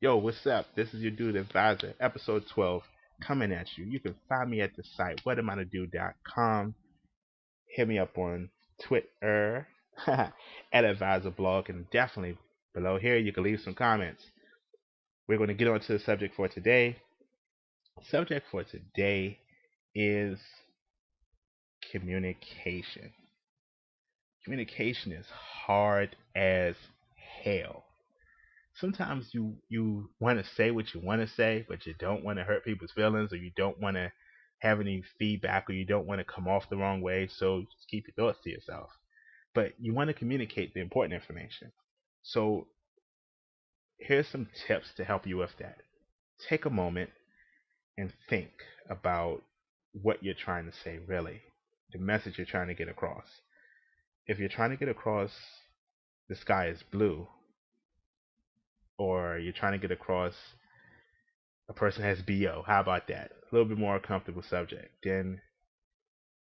Yo, what's up? This is your dude advisor, episode 12, coming at you. You can find me at the site whatamIto.com. Hit me up on Twitter at advisor blog, and definitely below here you can leave some comments. We're going to get on to the subject for today. Subject for today is communication. Communication is hard as hell. Sometimes you want to say what you want to say, but you don't want to hurt people's feelings, or you don't want to have any feedback, or you don't want to come off the wrong way. So just keep your thoughts to yourself. But you want to communicate the important information. So here's some tips to help you with that. Take a moment and think about what you're trying to say, really, the message you're trying to get across. If you're trying to get across the sky is blue, or you're trying to get across a person has BO. How about that? A little bit more comfortable subject. Then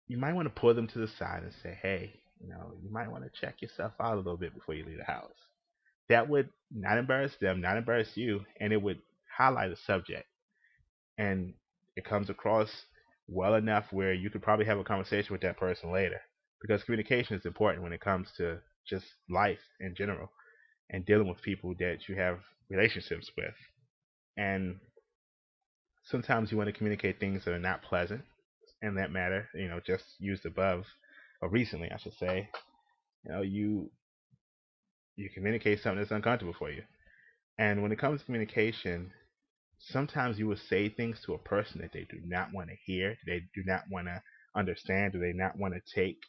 you might want to pull them to the side and say, hey, you might want to check yourself out a little bit before you leave the house. That would not embarrass them, not embarrass you, and it would highlight a subject. And it comes across well enough where you could probably have a conversation with that person later. Because communication is important when it comes to just life in general and dealing with people that you have relationships with. And sometimes you want to communicate things that are not pleasant in that matter, just used above or recently, I should say. You communicate something that's uncomfortable for you. And when it comes to communication, sometimes you will say things to a person that they do not want to hear, they do not want to understand, or they not want to take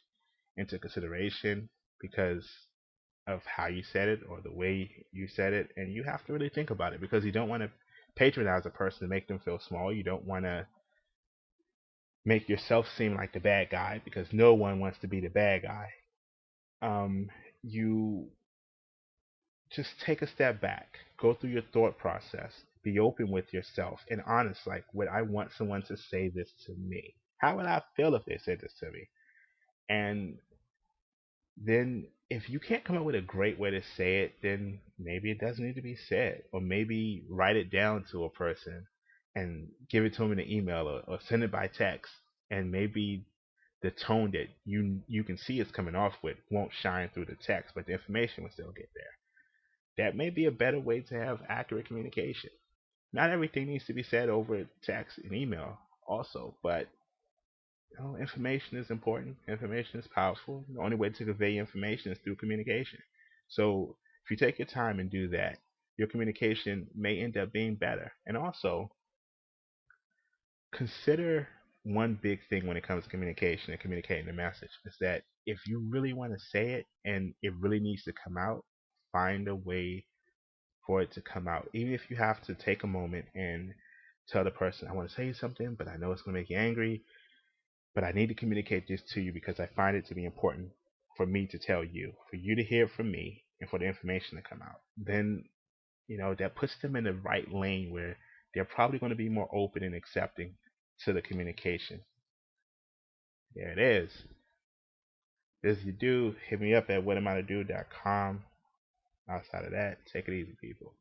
into consideration because of how you said it or the way you said it. And you have to really think about it because you don't want to patronize a person to make them feel small. You don't want to make yourself seem like the bad guy because no one wants to be the bad guy. You just take a step back, go through your thought process, be open with yourself and honest. Like, would I want someone to say this to me? How would I feel if they said this to me? And then if you can't come up with a great way to say it, then maybe it doesn't need to be said, or maybe write it down to a person and give it to them in an email, or send it by text, and maybe the tone that you can see it's coming off with won't shine through the text, but the information will still get there. That may be a better way to have accurate communication. Not everything needs to be said over text and email also, but information is important. Information is powerful. The only way to convey information is through communication. So if you take your time and do that, your communication may end up being better. And also, consider one big thing when it comes to communication and communicating the message is that if you really want to say it and it really needs to come out, find a way for it to come out. Even if you have to take a moment and tell the person, I want to say something, but I know it's going to make you angry, but I need to communicate this to you because I find it to be important for me to tell you, for you to hear from me, and for the information to come out. Then, that puts them in the right lane where they're probably going to be more open and accepting to the communication. There it is. This is you do. Hit me up at whatamIto.com. Outside of that, take it easy, people.